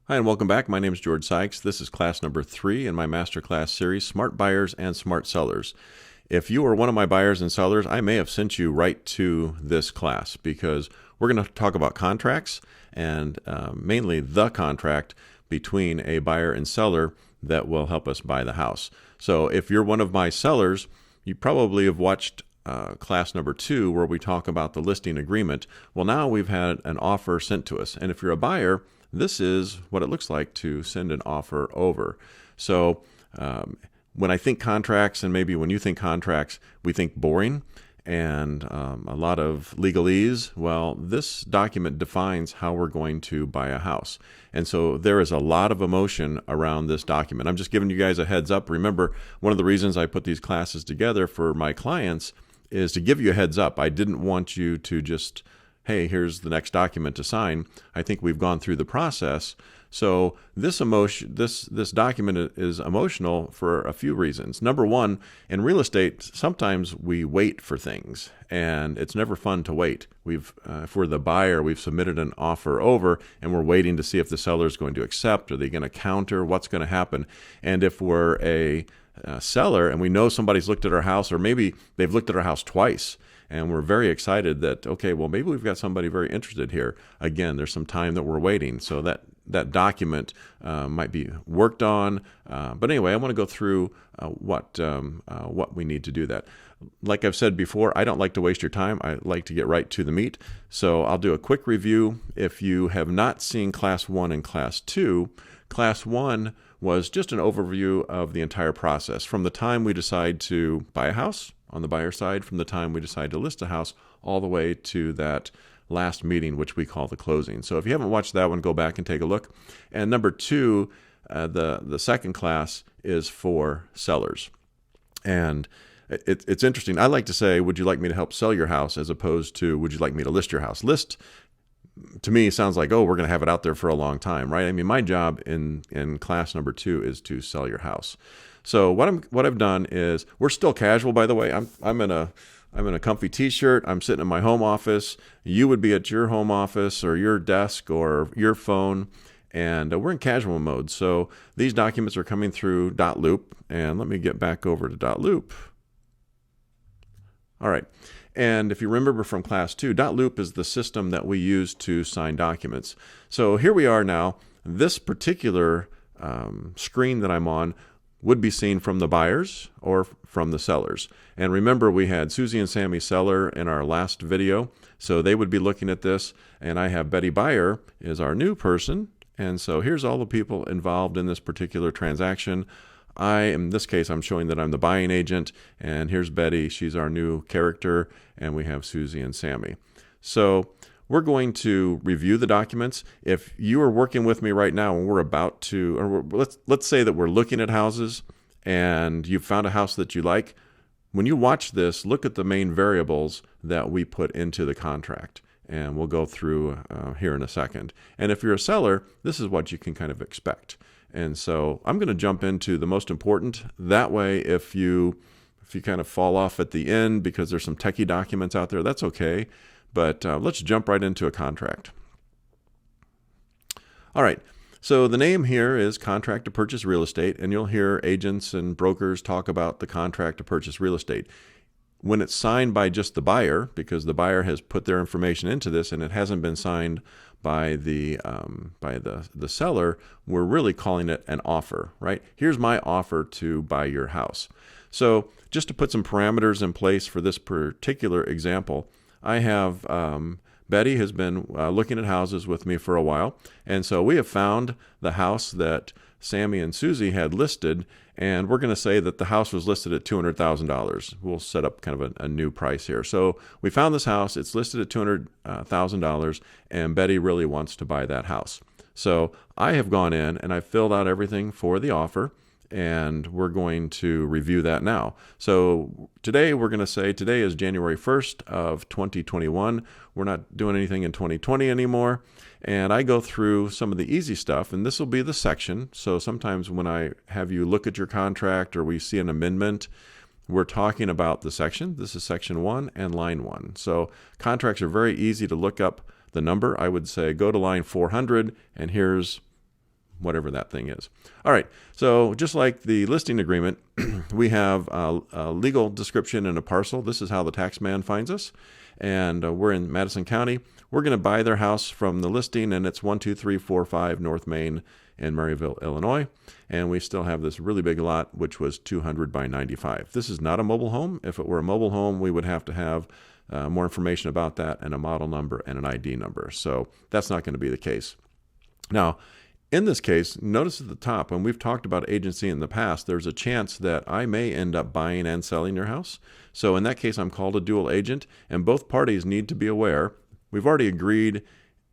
Hi, and welcome back. My name is George Sykes. This is class number 3 in my masterclass series, Smart Buyers and Smart Sellers. If you are one of my buyers and sellers, I may have sent you right to this class because we're going to talk about contracts and mainly the contract between a buyer and seller that will help us buy the house. So if you're one of my sellers, you probably have watched class number 2 where we talk about the listing agreement. Well, now we've had an offer sent to us. And if you're a buyer, this is what it looks like to send an offer over. So when I think contracts, and maybe when you think contracts, we think boring and a lot of legalese. Well, this document defines how we're going to buy a house. And so there is a lot of emotion around this document. I'm just giving you guys a heads up. Remember, one of the reasons I put these classes together for my clients is to give you a heads up. I didn't want you to just, hey, here's the next document to sign. I think we've gone through the process. So this document is emotional for a few reasons. Number one, in real estate, sometimes we wait for things, and it's never fun to wait. If we're the buyer, we've submitted an offer over, and we're waiting to see if the seller is going to accept. Are they going to counter? What's going to happen? And if we're a seller and we know somebody's looked at our house, or maybe they've looked at our house twice, and we're very excited that, okay, well, maybe we've got somebody very interested here. Again, there's some time that we're waiting, so that document might be worked on. But anyway, I want to go through what we need to do that. Like I've said before, I don't like to waste your time. I like to get right to the meat. So I'll do a quick review. If you have not seen Class 1 and Class 2, Class 1 was just an overview of the entire process from the time we decide to buy a house on the buyer side, from the time we decide to list a house, all the way to that last meeting, which we call the closing. So if you haven't watched that one, go back and take a look. And number 2, the second class is for sellers. And it's interesting. I like to say, would you like me to help sell your house, as opposed to, would you like me to list your house? List, to me, sounds like, oh, we're going to have it out there for a long time, right? I mean, my job in class number 2 is to sell your house. So what I've done is, we're still casual, by the way. I'm in a comfy t-shirt. I'm sitting in my home office. You would be at your home office or your desk or your phone, and we're in casual mode. So these documents are coming through dotloop, and let me get back over to dotloop. All right. And if you remember from class 2, dotloop is the system that we use to sign documents. So here we are now. This particular screen that I'm on would be seen from the buyers or from the sellers. And remember, we had Susie and Sammy Seller in our last video, so they would be looking at this. And I have Betty Buyer is our new person. And so here's all the people involved in this particular transaction. In this case, I'm showing that I'm the buying agent, and here's Betty. She's our new character, and we have Susie and Sammy. So we're going to review the documents. If you are working with me right now and we're about to, or let's say that we're looking at houses and you've found a house that you like, when you watch this, look at the main variables that we put into the contract. And we'll go through here in a second. And if you're a seller, this is what you can kind of expect. And so I'm going to jump into the most important. That way, if you kind of fall off at the end because there's some techie documents out there, that's okay. But let's jump right into a contract. All right. So the name here is Contract to Purchase Real Estate, and you'll hear agents and brokers talk about the contract to purchase real estate. When it's signed by just the buyer, because the buyer has put their information into this and it hasn't been signed by the seller, we're really calling it an offer, right? Here's my offer to buy your house. So just to put some parameters in place for this particular example, I have Betty has been looking at houses with me for a while, and so we have found the house that Sammy and Susie had listed, and we're going to say that the house was listed at $200,000. We'll set up kind of a new price here. So we found this house. It's listed at $200,000, and Betty really wants to buy that house. So I have gone in and I've filled out everything for the offer, and we're going to review that now. So today we're going to say today is January 1st of 2021. We're not doing anything in 2020 anymore. And I go through some of the easy stuff, and this will be the section. So sometimes when I have you look at your contract or we see an amendment, we're talking about the section. This is section 1 and line 1. So contracts are very easy to look up the number. I would say go to line 400, and here's whatever that thing is. All right, so just like the listing agreement, we have a legal description and a parcel. This is how the tax man finds us. And we're in Madison County. We're going to buy their house from the listing, and it's 12345 North Main in Maryville, Illinois. And we still have this really big lot, which was 200 by 95. This is not a mobile home. If it were a mobile home, we would have to have more information about that and a model number and an ID number. So that's not going to be the case. Now, in this case, notice at the top, when we've talked about agency in the past, there's a chance that I may end up buying and selling your house. So in that case, I'm called a dual agent, and both parties need to be aware. We've already agreed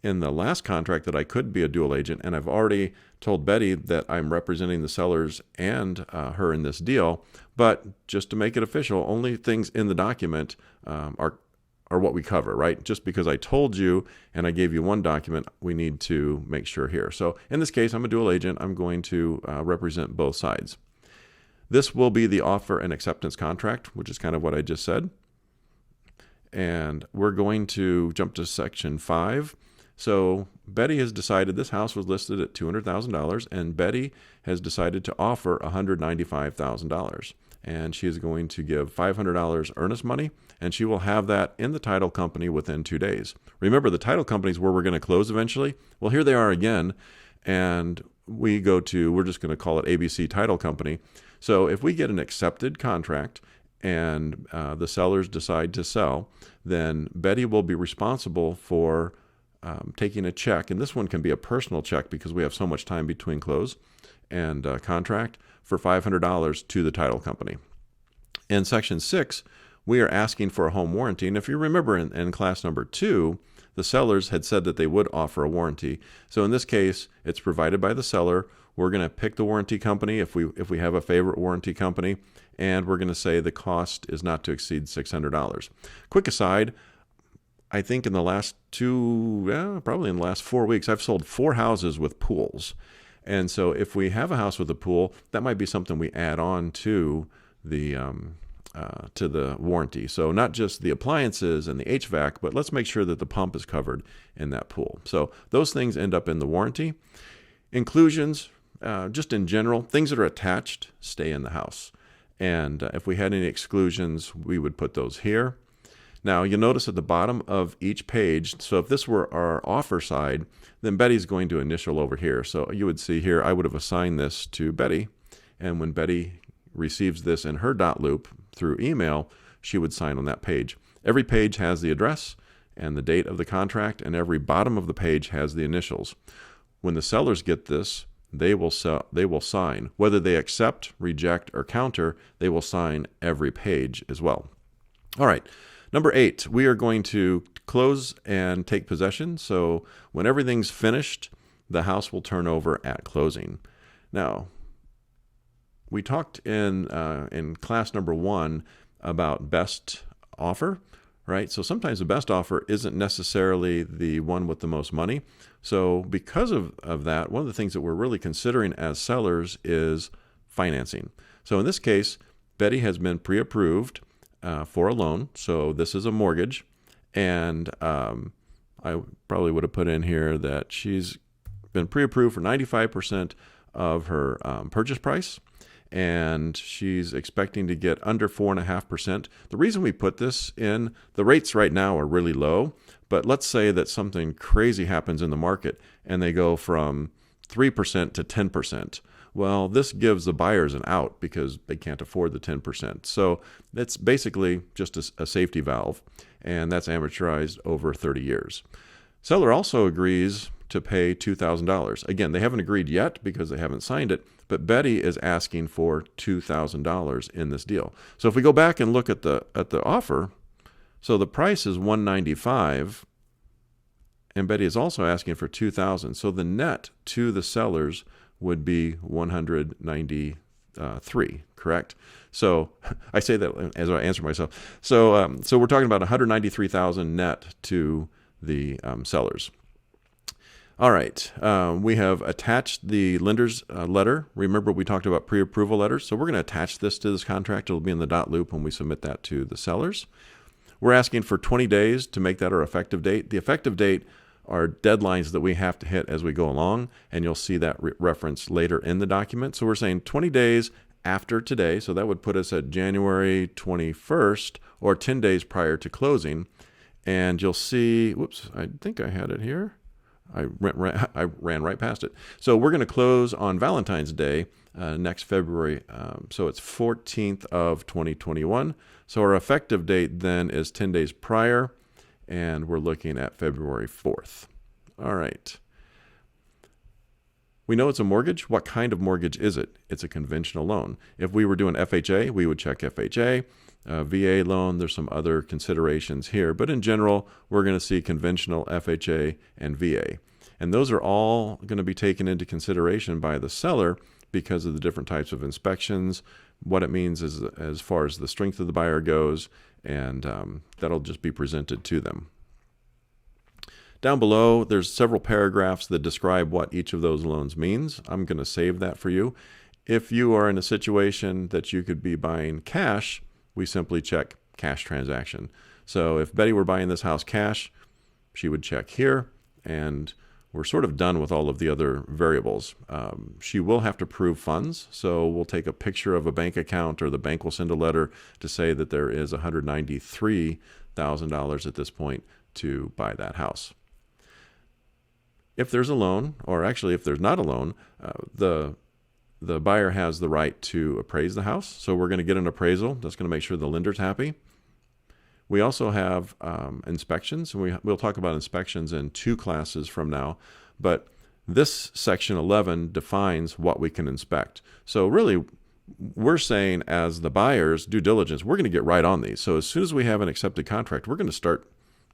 in the last contract that I could be a dual agent, and I've already told Betty that I'm representing the sellers and her in this deal. But just to make it official, only things in the document are what we cover, right? Just because I told you and I gave you one document, we need to make sure here. So in this case, I'm a dual agent. I'm going to represent both sides. This will be the offer and acceptance contract, which is kind of what I just said. And we're going to jump to section 5. So Betty has decided this house was listed at $200,000, and Betty has decided to offer $195,000. And she is going to give $500 earnest money, and she will have that in the title company within 2 days. Remember, the title company is where we're going to close eventually. Well, here they are again, and we're just going to call it ABC Title Company. So if we get an accepted contract and the sellers decide to sell, then Betty will be responsible for taking a check, and this one can be a personal check because we have so much time between close and contract, for $500 to the title company. In section 6, we are asking for a home warranty. And if you remember in class number 2, the sellers had said that they would offer a warranty. So in this case, it's provided by the seller. We're going to pick the warranty company if we have a favorite warranty company, and we're going to say the cost is not to exceed $600. Quick aside, I think in the last probably in the last 4 weeks, I've sold 4 houses with pools. And so if we have a house with a pool, that might be something we add on to the warranty. So not just the appliances and the HVAC, but let's make sure that the pump is covered in that pool. So those things end up in the warranty. Inclusions, just in general, things that are attached stay in the house. And if we had any exclusions, we would put those here. Now, you'll notice at the bottom of each page, so if this were our offer side, then Betty's going to initial over here. So you would see here, I would have assigned this to Betty, and when Betty receives this in her dot loop through email, she would sign on that page. Every page has the address and the date of the contract, and every bottom of the page has the initials. When the sellers get this, they will sign. Whether they accept, reject, or counter, they will sign every page as well. All right. Number 8, we are going to close and take possession. So when everything's finished, the house will turn over at closing. Now, we talked in class number 1 about best offer, right? So sometimes the best offer isn't necessarily the one with the most money. So because of that, one of the things that we're really considering as sellers is financing. So in this case, Betty has been pre-approved for a loan. So this is a mortgage. And I probably would have put in here that she's been pre-approved for 95% of her purchase price. And she's expecting to get under 4.5%. The reason we put this in, the rates right now are really low, but let's say that something crazy happens in the market and they go from 3% to 10%. Well, this gives the buyers an out because they can't afford the 10%. So it's basically just a safety valve, and that's amortized over 30 years. Seller also agrees to pay $2,000. Again, they haven't agreed yet because they haven't signed it, but Betty is asking for $2,000 in this deal. So if we go back and look at the offer, so the price is $195,000, and Betty is also asking for $2,000. So the net to the sellers would be $193,000, correct? So I say that as I answer myself. So we're talking about $193,000 net to the sellers. All right, we have attached the lender's letter. Remember, we talked about pre-approval letters. So we're going to attach this to this contract. It'll be in the dot loop when we submit that to the sellers. We're asking for 20 days to make that our effective date. The effective date are deadlines that we have to hit as we go along, and you'll see that referenced later in the document. So we're saying 20 days after today, so that would put us at January 21st or 10 days prior to closing. And you'll see, whoops, I think I had it here. I ran right past it. So we're going to close on Valentine's Day next February. So it's 14th of 2021. So our effective date then is 10 days prior, and we're looking at February 4th. All right. We know it's a mortgage. What kind of mortgage is it? It's a conventional loan. If we were doing FHA, we would check FHA. VA loan, there's some other considerations here, but in general, we're going to see conventional FHA and VA. And those are all going to be taken into consideration by the seller because of the different types of inspections, what it means as far as the strength of the buyer goes, and that'll just be presented to them. Down below, there's several paragraphs that describe what each of those loans means. I'm going to save that for you. If you are in a situation that you could be buying cash, we simply check cash transaction. So if Betty were buying this house cash, she would check here, and we're sort of done with all of the other variables. She will have to prove funds, so we'll take a picture of a bank account, or the bank will send a letter to say that there is $193,000 at this point to buy that house. If there's a loan, or actually if there's not a loan, the buyer has the right to appraise the house. So we're going to get an appraisal. That's going to make sure the lender's happy. We also have inspections. We'll talk about inspections in 2 classes from now. But this section 11 defines what we can inspect. So really, we're saying as the buyer's due diligence, we're going to get right on these. So as soon as we have an accepted contract, we're going to start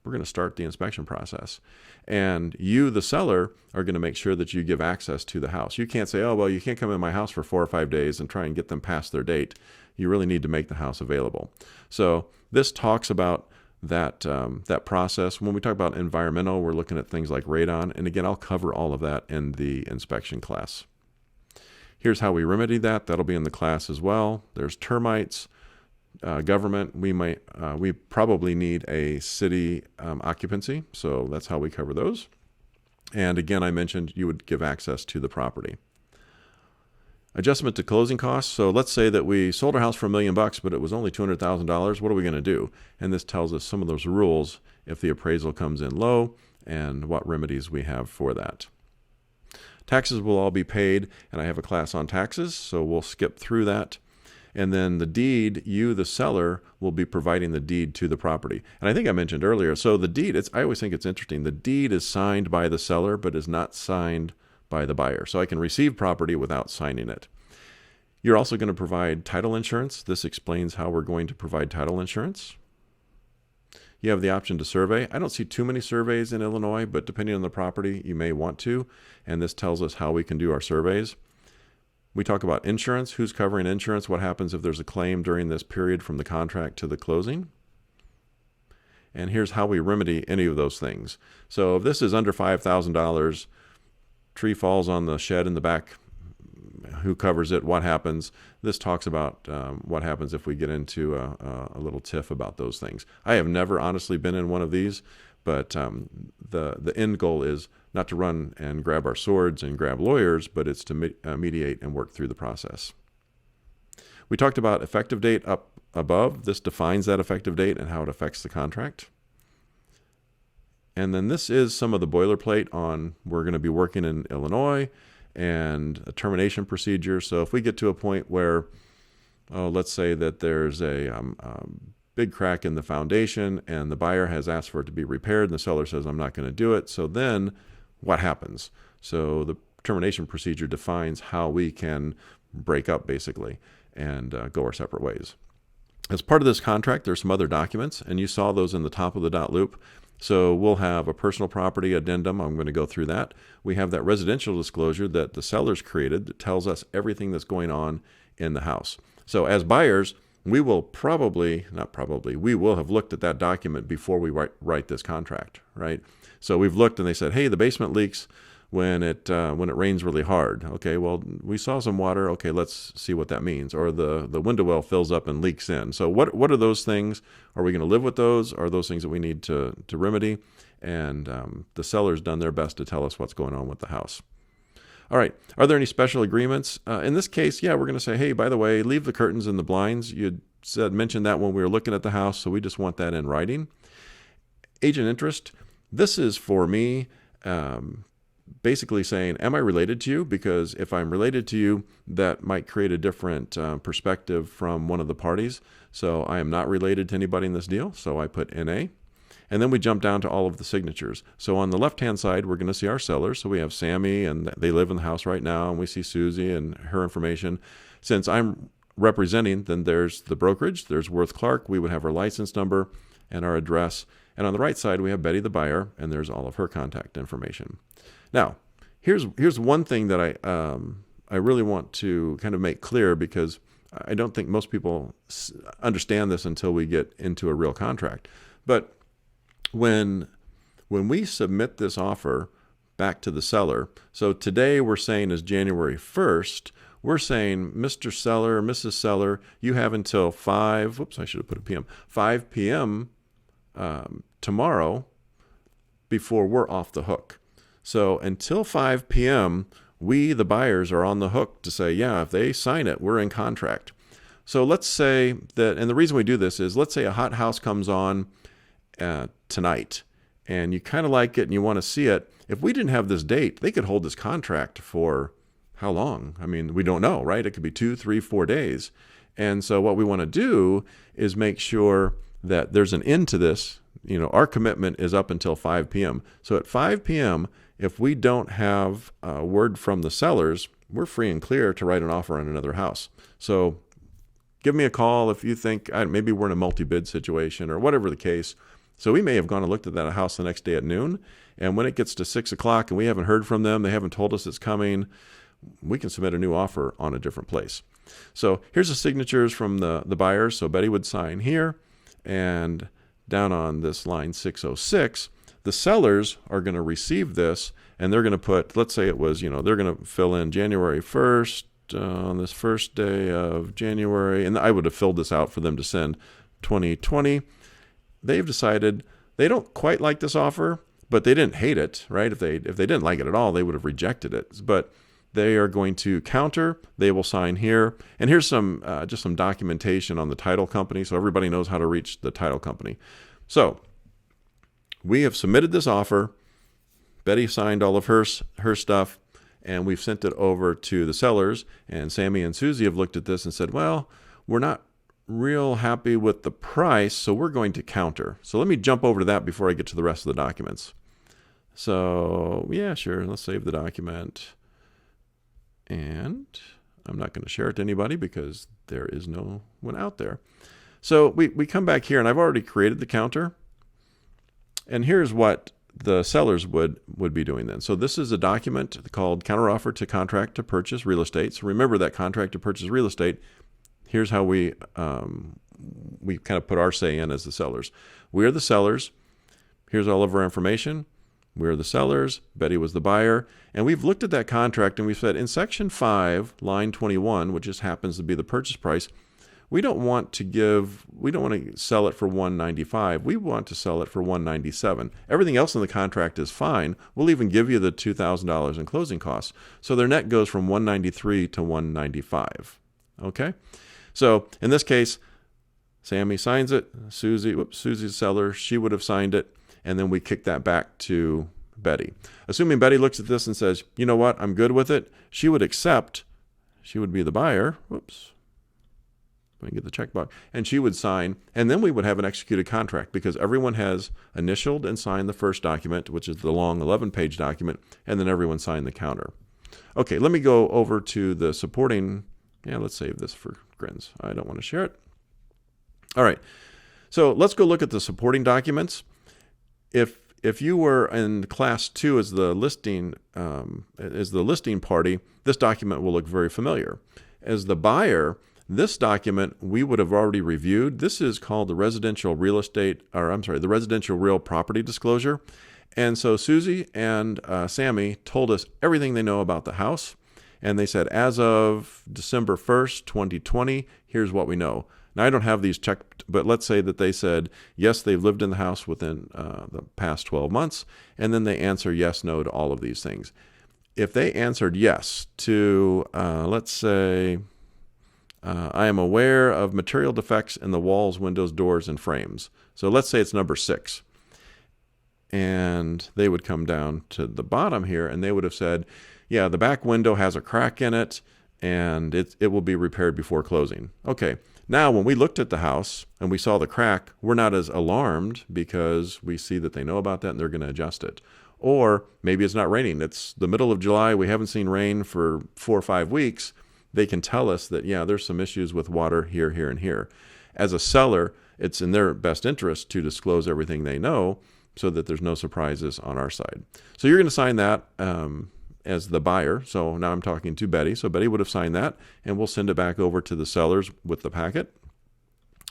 the inspection process. And you, the seller, are going to make sure that you give access to the house. You can't say, oh, well, you can't come in my house for 4 or 5 days and try and get them past their date. You really need to make the house available. So this talks about that process. When we talk about environmental, we're looking at things like radon. And again, I'll cover all of that in the inspection class. Here's how we remedy that. That'll be in the class as well. There's termites. Government, we probably need a city occupancy, so that's how we cover those. And again, I mentioned you would give access to the property. Adjustment to closing costs. So let's say that we sold our house for $1 million, but it was only $200,000. What are we going to do? And this tells us some of those rules if the appraisal comes in low and what remedies we have for that. Taxes will all be paid, and I have a class on taxes, so we'll skip through that. And then the deed, you, the seller, will be providing the deed to the property. And I think I mentioned earlier, so the deed, I always think it's interesting. The deed is signed by the seller, but is not signed by the buyer. So I can receive property without signing it. You're also going to provide title insurance. This explains how we're going to provide title insurance. You have the option to survey. I don't see too many surveys in Illinois, but depending on the property, you may want to. And this tells us how we can do our surveys. We talk about insurance, who's covering insurance, what happens if there's a claim during this period from the contract to the closing. And here's how we remedy any of those things. So if this is under $5,000, tree falls on the shed in the back, who covers it, what happens. This talks about what happens if we get into a little tiff about those things. I have never honestly been in one of these, but the end goal is not to run and grab our swords and grab lawyers, but it's to mediate and work through the process. We talked about effective date up above. This defines that effective date and how it affects the contract. And then this is some of the boilerplate on we're going to be working in Illinois and a termination procedure. So if we get to a point where, let's say that there's a big crack in the foundation and the buyer has asked for it to be repaired and the seller says, I'm not going to do it. So then what happens? So the termination procedure defines how we can break up basically and go our separate ways. As part of this contract, there's some other documents, and you saw those in the top of the dot loop. So we'll have a personal property addendum. I'm going to go through that. We have that residential disclosure that the sellers created that tells us everything that's going on in the house. So as buyers, we will we will have looked at that document before we write this contract, right? So we've looked and they said, hey, the basement leaks when it rains really hard. Okay, well, we saw some water. Okay, let's see what that means. Or the window well fills up and leaks in. So what are those things? Are we going to live with those? Are those things that we need to remedy? and the seller's done their best to tell us what's going on with the house. All right, are there any special agreements? In this case, yeah, we're going to say, hey, by the way, leave the curtains and the blinds. You mentioned that when we were looking at the house, so we just want that in writing. Agent interest, this is for me basically saying, am I related to you? Because if I'm related to you, that might create a different perspective from one of the parties. So I am not related to anybody in this deal, so I put NA. And then we jump down to all of the signatures. So on the left-hand side, we're going to see our sellers. So we have Sammy, and they live in the house right now, and we see Susie and her information. Since I'm representing, then there's the brokerage, there's Worth Clark. We would have our license number and our address. And on the right side, we have Betty, the buyer, and there's all of her contact information. Now, here's one thing that I really want to kind of make clear, because I don't think most people understand this until we get into a real contract. But when we submit this offer back to the seller, so today we're saying is January 1st, we're saying, Mr. Seller, Mrs. Seller, you have until 5 p.m. Tomorrow before we're off the hook. So until 5 p.m., we, the buyers, are on the hook to say, yeah, if they sign it, we're in contract. So let's say that, and the reason we do this is, let's say a hot house comes on tonight, and you kind of like it and you want to see it. If we didn't have this date, they could hold this contract for how long? I mean, we don't know, right? It could be 2, 3, 4 days. And so what we want to do is make sure that there's an end to this. You know, our commitment is up until 5 p.m. So at 5 p.m., if we don't have a word from the sellers, we're free and clear to write an offer on another house. So give me a call if you think maybe we're in a multi-bid situation or whatever the case. So we may have gone and looked at that house the next day at noon, and when it gets to 6 o'clock and we haven't heard from them, they haven't told us it's coming, we can submit a new offer on a different place. So here's the signatures from the buyers. So Betty would sign here, and down on this line 606, the sellers are going to receive this, and they're going to put, let's say it was, they're going to fill in January 1st, on this first day of January, and I would have filled this out for them to send 2020. They've decided they don't quite like this offer, but they didn't hate it, right? If they didn't like it at all, they would have rejected it. But they are going to counter. They will sign here. And here's just some documentation on the title company, so everybody knows how to reach the title company. So we have submitted this offer. Betty signed all of her stuff, and we've sent it over to the sellers. And Sammy and Susie have looked at this and said, well, we're not real happy with the price, so we're going to counter. So let me jump over to that before I get to the rest of the documents. So yeah, sure, let's save the document. And I'm not going to share it to anybody because there is no one out there. So we come back here, and I've already created the counter. And here's what the sellers would be doing then. So this is a document called Counteroffer to Contract to Purchase Real Estate. So remember that contract to purchase real estate. Here's how we kind of put our say in as the sellers. We are the sellers. Here's all of our information. We're the sellers. Betty was the buyer. And we've looked at that contract, and we've said in section 5, line 21, which just happens to be the purchase price, we don't want to sell it for $195. We want to sell it for $197. Everything else in the contract is fine. We'll even give you the $2,000 in closing costs. So their net goes from $193 to $195. Okay? So in this case, Sammy signs it. Susie's the seller. She would have signed it. And then we kick that back to Betty. Assuming Betty looks at this and says, you know what, I'm good with it, she would accept. She would be the buyer. Whoops. Let me get the checkbox. And she would sign. And then we would have an executed contract because everyone has initialed and signed the first document, which is the long 11-page document, and then everyone signed the counter. Okay, let me go over to the supporting. Yeah, let's save this for grins. I don't want to share it. All right. So let's go look at the supporting documents. If you were in class 2 as the listing party, this document will look very familiar. As the buyer, this document we would have already reviewed. This is called the residential real property disclosure. And so Susie and Sammy told us everything they know about the house. And they said, as of December 1st, 2020, here's what we know. Now, I don't have these checked, but let's say that they said, yes, they've lived in the house within the past 12 months, and then they answer yes, no to all of these things. If they answered yes to, let's say, I am aware of material defects in the walls, windows, doors, and frames. So let's say it's number 6. And they would come down to the bottom here, and they would have said, yeah, the back window has a crack in it, and it will be repaired before closing. Okay, now when we looked at the house and we saw the crack, we're not as alarmed because we see that they know about that and they're going to adjust it. Or maybe it's not raining. It's the middle of July. We haven't seen rain for 4 or 5 weeks. They can tell us that, yeah, there's some issues with water here, here, and here. As a seller, it's in their best interest to disclose everything they know so that there's no surprises on our side. So you're going to sign that as the buyer. So now I'm talking to Betty. So Betty would have signed that, and we'll send it back over to the sellers with the packet.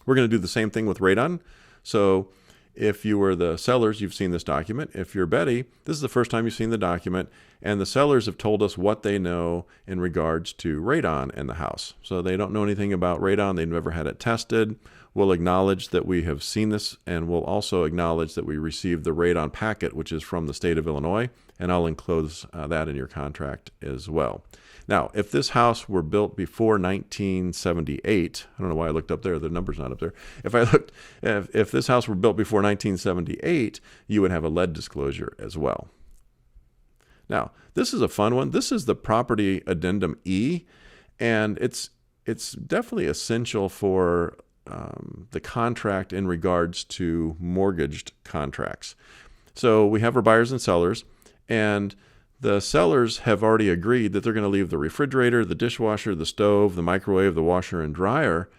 We're going to do the same thing with Radon. So if you were the sellers, you've seen this document. If you're Betty, this is the first time you've seen the document, and the sellers have told us what they know in regards to radon in the house. So they don't know anything about radon. They've never had it tested. We'll acknowledge that we have seen this, and we'll also acknowledge that we received the radon packet, which is from the state of Illinois, and I'll enclose that in your contract as well. Now, if this house were built before 1978, I don't know why I looked up there, the number's not up there. If this house were built before 1978, you would have a lead disclosure as well. Now, this is a fun one. This is the property addendum E, and it's definitely essential for the contract in regards to mortgaged contracts. So we have our buyers and sellers, and the sellers have already agreed that they're going to leave the refrigerator, the dishwasher, the stove, the microwave, the washer and dryer.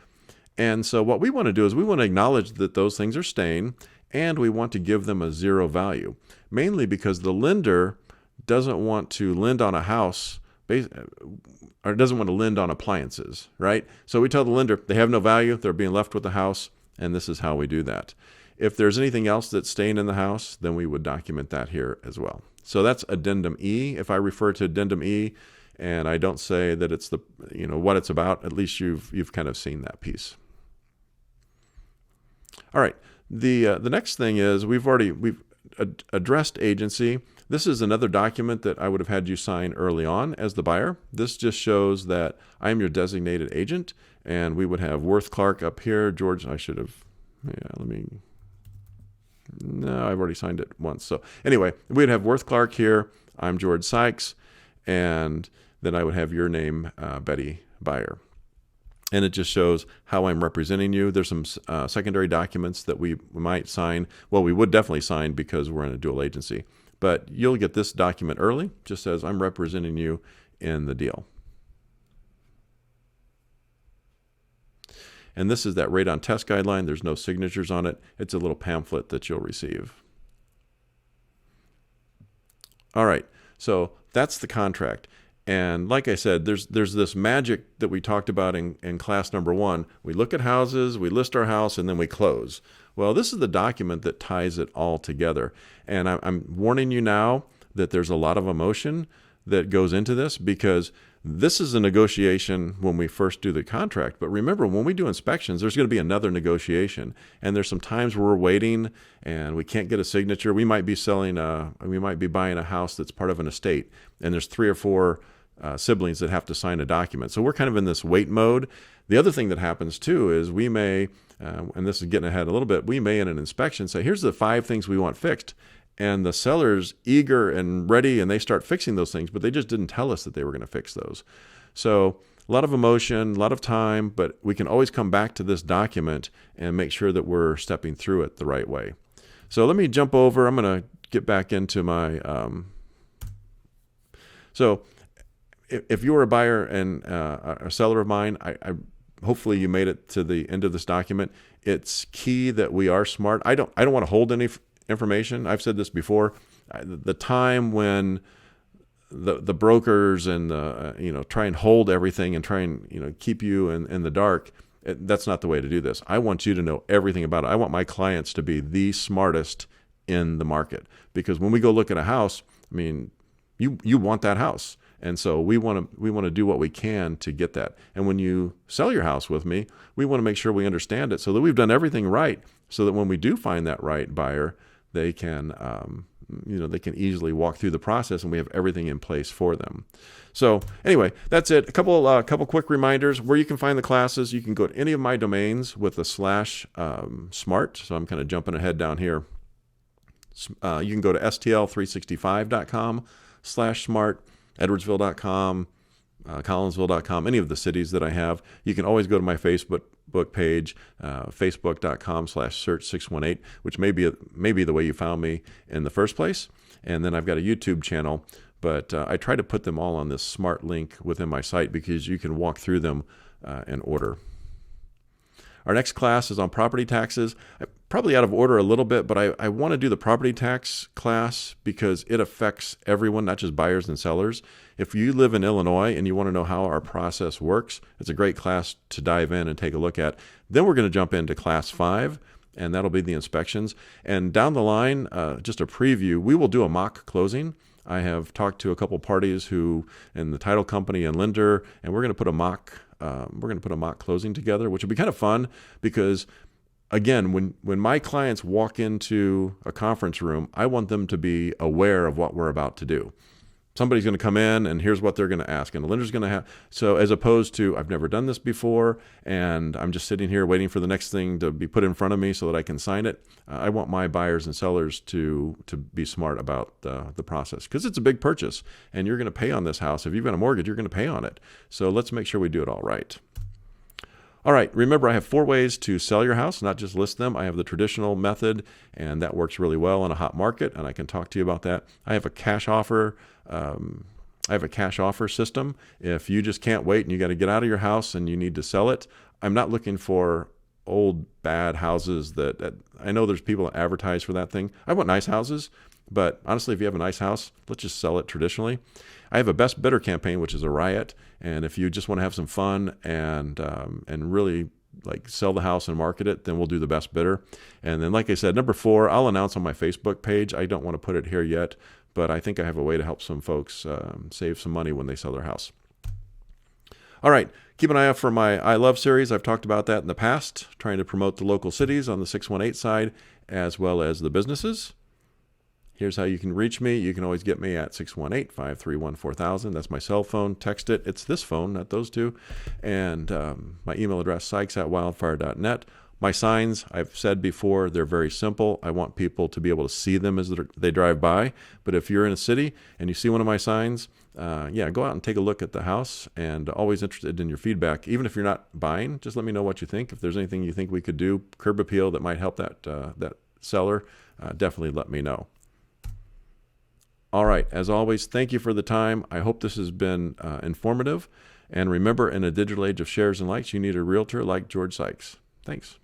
And so what we want to do is we want to acknowledge that those things are staying, and we want to give them a 0 value, mainly because the lender doesn't want to lend on a house or doesn't want to lend on appliances, right? So we tell the lender they have no value, they're being left with the house, and this is how we do that. If there's anything else that's staying in the house, then we would document that here as well. So that's addendum E. If I refer to addendum E and I don't say that it's what it's about, at least you've kind of seen that piece. All right. The next thing is we've addressed agency. This is another document that I would have had you sign early on as the buyer. This just shows that I am your designated agent, and we would have Worth Clark up here. George, I should have, no, I've already signed it once. So anyway, we'd have Worth Clark here. I'm George Sykes, and then I would have your name, Betty Buyer. And it just shows how I'm representing you. There's some secondary documents that we might sign. Well, we would definitely sign because we're in a dual agency. But you'll get this document early. Just says I'm representing you in the deal. And this is that radon test guideline. There's no signatures on it. It's a little pamphlet that you'll receive. All right, so that's the contract. And like I said, there's this magic that we talked about in class number 1. We look at houses, we list our house, and then we close. Well, this is the document that ties it all together. And I'm warning you now that there's a lot of emotion that goes into this, because this is a negotiation when we first do the contract. But remember, when we do inspections, there's going to be another negotiation. And there's some times where we're waiting and we can't get a signature. We might be buying a house that's part of an estate, and there's 3 or 4 siblings that have to sign a document. So we're kind of in this wait mode. The other thing that happens too is we may, and this is getting ahead a little bit, we may in an inspection say, here's the 5 things we want fixed. And the seller's eager and ready, and they start fixing those things, but they just didn't tell us that they were going to fix those. So a lot of emotion, a lot of time, but we can always come back to this document and make sure that we're stepping through it the right way. So let me jump over. I'm going to get back into my, so if you were a buyer and a seller of mine, I hopefully you made it to the end of this document. It's key that we are smart. I don't want to hold any information. I've said this before. The time when the brokers and try and hold everything and try and keep you in the dark, that's not the way to do this. I want you to know everything about it. I want my clients to be the smartest in the market, because when we go look at a house, I mean, you want that house. And so we want to do what we can to get that. And when you sell your house with me, we want to make sure we understand it so that we've done everything right, so that when we do find that right buyer, they can they can easily walk through the process, and we have everything in place for them. So anyway, that's it. A couple quick reminders where you can find the classes. You can go to any of my domains with the /smart. So I'm kind of jumping ahead down here. You can go to stl365.com/smart, edwardsville.com, collinsville.com, any of the cities that I have. You can always go to my Facebook page, facebook.com/search618, which may be the way you found me in the first place. And then I've got a YouTube channel, but I try to put them all on this smart link within my site because you can walk through them in order. Our next class is on property taxes. I'm probably out of order a little bit, but I want to do the property tax class because it affects everyone, not just buyers and sellers. If you live in Illinois and you want to know how our process works, it's a great class to dive in and take a look at. Then we're going to jump into class 5, and that'll be the inspections. And down the line, just a preview, we will do a mock closing. I have talked to a couple parties who, in the title company and lender, and we're going to put a mock closing together, which will be kind of fun because, again, when my clients walk into a conference room, I want them to be aware of what we're about to do. Somebody's going to come in and here's what they're going to ask, and the lender's going to have. So as opposed to, I've never done this before and I'm just sitting here waiting for the next thing to be put in front of me so that I can sign it. I want my buyers and sellers to be smart about the process because it's a big purchase and you're going to pay on this house. If you've got a mortgage, you're going to pay on it. So let's make sure we do it all right. All right, remember I have 4 ways to sell your house, not just list them. I have the traditional method, and that works really well in a hot market, and I can talk to you about that. I have a cash offer. System. If you just can't wait and you got to get out of your house and you need to sell it, I'm not looking for old bad houses that I know there's people that advertise for that thing. I want nice houses, but honestly, if you have a nice house, let's just sell it traditionally. I have a best bidder campaign, which is a riot. And if you just want to have some fun and really like sell the house and market it, then we'll do the best bidder. And then, like I said, number 4, I'll announce on my Facebook page. I don't want to put it here yet, but I think I have a way to help some folks save some money when they sell their house. All right, keep an eye out for my I Love series. I've talked about that in the past, trying to promote the local cities on the 618 side, as well as the businesses. Here's how you can reach me. You can always get me at 618-531-4000. That's my cell phone. Text it. It's this phone, not those two. And my email address, sykes@wildfire.net. My signs, I've said before, they're very simple. I want people to be able to see them as they drive by. But if you're in a city and you see one of my signs, go out and take a look at the house, and always interested in your feedback. Even if you're not buying, just let me know what you think. If there's anything you think we could do, curb appeal that might help that seller, definitely let me know. All right, as always, thank you for the time. I hope this has been informative. And remember, in a digital age of shares and likes, you need a realtor like George Sykes. Thanks.